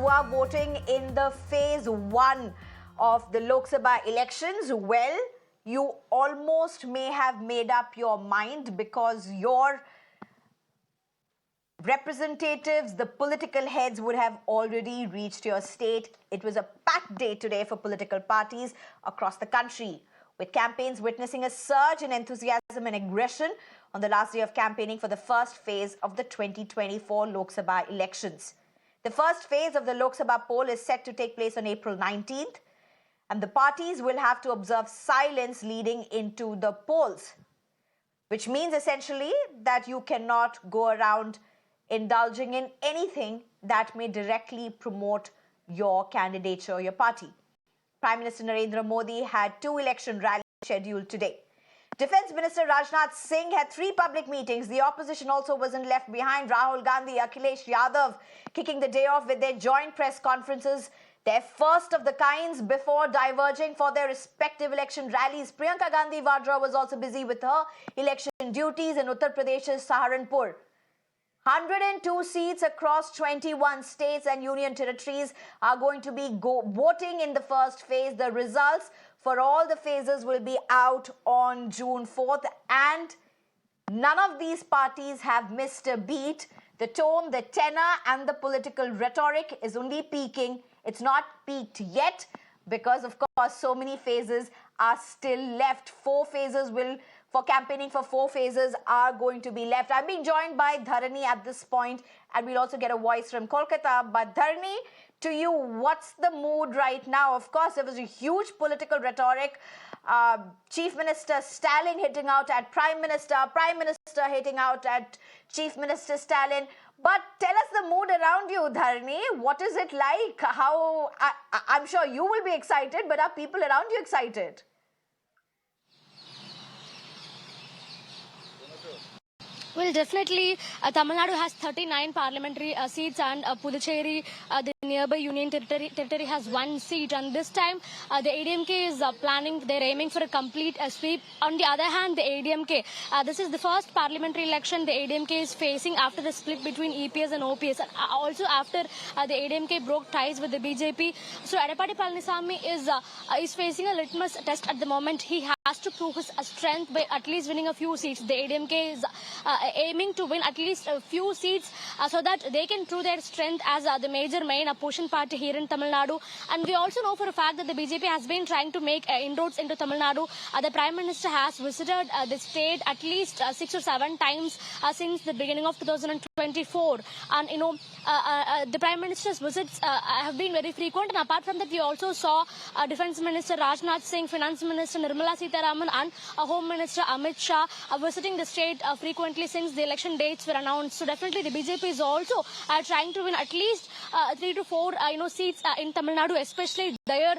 who are voting in the phase 1 of the Lok Sabha elections, well, you almost may have made up your mind because your representatives, the political heads, would have already reached your state. It was a packed day today for political parties across the country, with campaigns witnessing a surge in enthusiasm and aggression on the last day of campaigning for the first phase of the 2024 Lok Sabha elections. The first phase of the Lok Sabha poll is set to take place on April 19th, and the parties will have to observe silence leading into the polls, which means essentially that you cannot go around indulging in anything that may directly promote your candidature or your party. Prime Minister Narendra Modi had 2 election rallies scheduled today. Defence Minister Rajnath Singh had 3 public meetings. The opposition also wasn't left behind. Rahul Gandhi, Akhilesh Yadav kicking the day off with their joint press conferences, their first of the kinds, before diverging for their respective election rallies. Priyanka Gandhi Vadra was also busy with her election duties in Uttar Pradesh's Saharanpur. 102 seats across 21 states and union territories are going to be voting in the first phase. The results for all the phases will be out on June 4th, and none of these parties have missed a beat. The tone, the tenor, and the political rhetoric is only peaking. It's not peaked yet because, of course, so many phases are still left. 4 phases for campaigning for 4 phases are going to be left. I'm being joined by Dharani at this point, and we'll also get a voice from Kolkata. But Dharani, to you, what's the mood right now? Of course, there was a huge political rhetoric. Chief Minister Stalin hitting out at Prime Minister hitting out at Chief Minister Stalin. But tell us the mood around you, Dharani. What is it like? I'm sure you will be excited, but are people around you excited? Well, definitely, Tamil Nadu has 39 parliamentary seats, and Puducherry, the nearby union territory, has 1 seat. And this time, the ADMK is they're aiming for a complete sweep. On the other hand, the ADMK, this is the first parliamentary election the ADMK is facing after the split between EPS and OPS, and also after the ADMK broke ties with the BJP. So, Edappadi Palaniswamy is facing a litmus test at the moment. He has to prove his strength by at least winning a few seats. The ADMK is aiming to win at least a few seats so that they can prove their strength as the main opposition party here in Tamil Nadu. And we also know for a fact that the BJP has been trying to make inroads into Tamil Nadu. The Prime Minister has visited the state at least 6 or 7 times since the beginning of 2024. And, the Prime Minister's visits have been very frequent. And apart from that, we also saw Defence Minister Rajnath Singh, Finance Minister Nirmala Sitharaman, and Home Minister Amit Shah visiting the state frequently since the election dates were announced. So definitely the BJP is also trying to win at least 3 to 4 seats in Tamil Nadu, especially their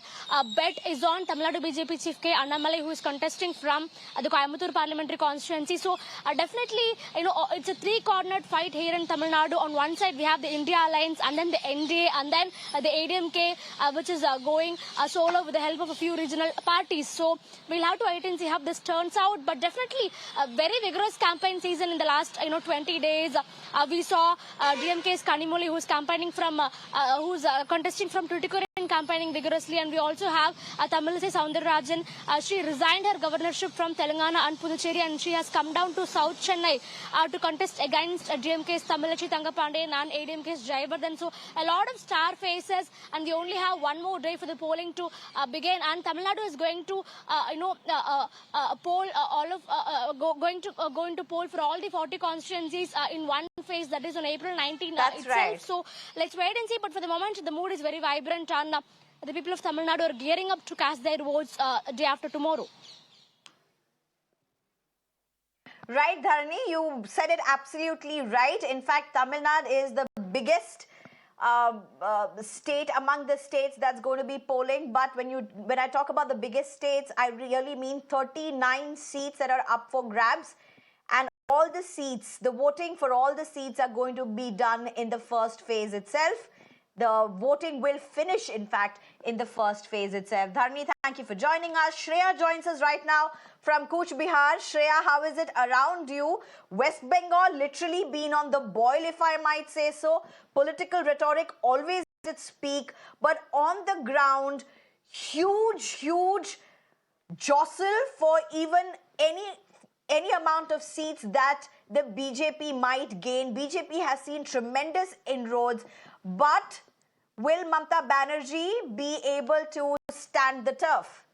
bet is on Tamil Nadu BJP Chief K. Annamalai, who is contesting from the Coimbatore parliamentary constituency. So definitely, it's a 3-cornered fight here in Tamil Nadu. On one side, we have the India Alliance, and then the NDA, and then the ADMK, which is going solo with the help of a few regional parties. So we'll have to wait and see how this turns out. But definitely a very vigorous campaign season in the last 20 days. We saw DMK's Kanimoli, who's campaigning from contesting from Tuticorin, campaigning vigorously, and we also have Tamilisai Soundararajan. She resigned her governorship from Telangana and Puducherry, and she has come down to South Chennai to contest against DMK's Tamilachi Thangapandian and ADMK's Jayavardhan. So a lot of star faces, and we only have 1 more day for the polling to begin. And Tamil Nadu is going to poll going to poll for all the 40 constituencies in one phase, that is on April 19th itself. Right. So let's wait and see. But for the moment, the mood is very vibrant, and the people of Tamil Nadu are gearing up to cast their votes day after tomorrow. Right, Dharani, you said it absolutely right. In fact, Tamil Nadu is the biggest state among the states that's going to be polling. But when I talk about the biggest states, I really mean 39 seats that are up for grabs. And all the seats, the voting for all the seats are going to be done in the first phase itself. the voting will finish, in fact, in the first phase itself. Dharni, thank you for joining us. Shreya joins us right now from Cooch Behar. Shreya, how is it around you? West Bengal literally been on the boil, if I might say so. Political rhetoric always at its peak, but on the ground, huge jostle for even any amount of seats that the BJP might gain. BJP has seen tremendous inroads, but will Mamata Banerjee be able to stand the turf?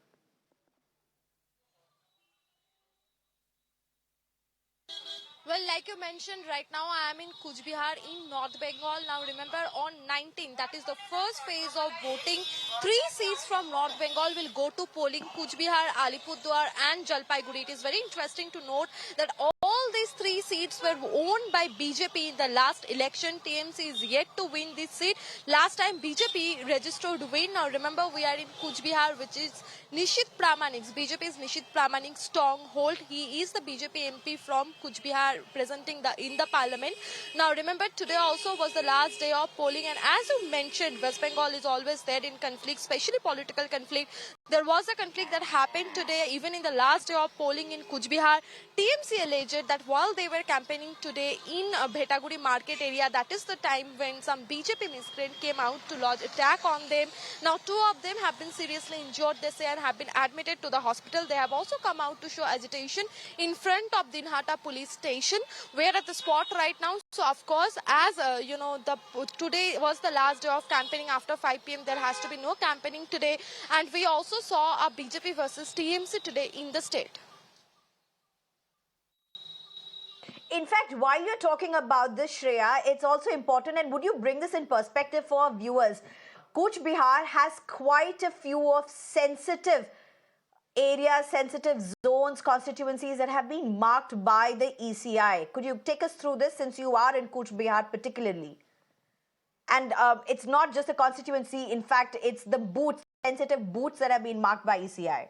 Well, like you mentioned, right now I am in Cooch Behar in North Bengal. Now remember, on 19, that is the first phase of voting, 3 seats from North Bengal will go to polling: Cooch Behar, Alipurduar and Jalpaiguri. It is very interesting to note that all these 3 seats were owned by BJP in the last election. TMC is yet to win this seat. Last time BJP registered win. Now remember, we are in Cooch Behar, which is Nishit Pramanik's, BJP's Nishit Pramanik's stronghold. He is the BJP MP from Cooch Behar, presenting in the parliament. Now remember, today also was the last day of polling, and as you mentioned, West Bengal is always there in conflict, especially political conflict. There was a conflict that happened today, even in the last day of polling in Cooch Behar. TMC alleged that while they were campaigning today in Bhetaguri market area, that is the time when some BJP miscreant came out to lodge attack on them. Now 2 of them have been seriously injured, they say, and have been admitted to the hospital. They have also come out to show agitation in front of Dinhata police station. We're at the spot right now. So of course, as today was the last day of campaigning. After 5 p.m. there has to be no campaigning today, and we also saw a BJP versus TMC today in the state. In fact, while you're talking about this, Shreya, it's also important, and would you bring this in perspective for our viewers? Cooch Behar has quite a few of sensitive areas, sensitive zones, constituencies that have been marked by the ECI. Could you take us through this, since you are in Cooch Behar particularly? And it's not just a constituency, in fact, it's the booths, sensitive booths that have been marked by ECI.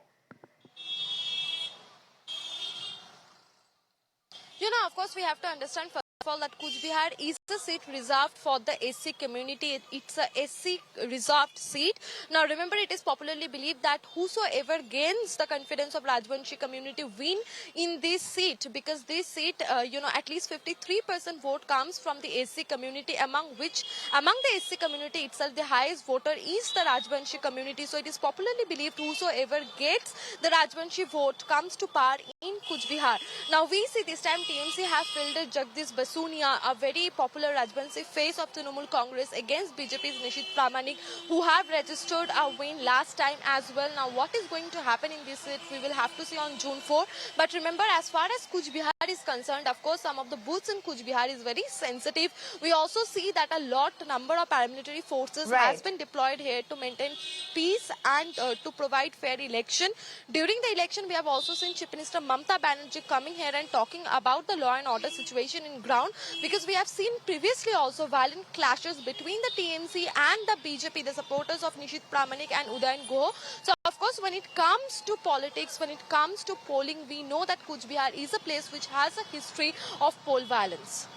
Of course, we have to understand first of all that Cooch Behar is a seat reserved for the SC community. It's a SC reserved seat. Now remember, it is popularly believed that whosoever gains the confidence of Rajbanshi community win in this seat, because this seat, at least 53% vote comes from the SC community, among the SC community itself, the highest voter is the Rajbanshi community. So it is popularly believed whosoever gets the Rajbanshi vote comes to power in Cooch Behar. Now we see this time TMC have fielded Jagdish Basunia, a very popular Rajbanshi face of Trinamool Congress, against BJP's Nishit Pramanik, who have registered a win last time as well. Now what is going to happen in this seat, we will have to see on June 4. But remember, as far as Cooch Behar is concerned, of course, some of the booths in Cooch Behar is very sensitive. We also see that a number of paramilitary forces has been deployed here to maintain peace and to provide fair election. During the election, we have also seen Chief Minister Mamata Banerjee coming here and talking about the law and order situation in ground, because we have seen previously also violent clashes between the TMC and the BJP, the supporters of Nishit Pramanik and Udayan Guha. So of course, when it comes to politics, when it comes to polling, we know that Cooch Behar is a place which has a history of poll violence.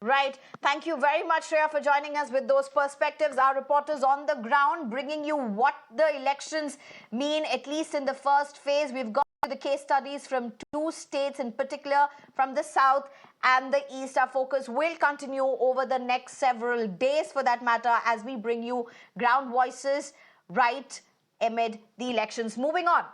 Right. Thank you very much, Shreya, for joining us with those perspectives. Our reporters on the ground bringing you what the elections mean, at least in the first phase. We've got the case studies from 2 states in particular, from the south and the east. Our focus will continue over the next several days, for that matter, as we bring you ground voices right amid the elections. Moving on.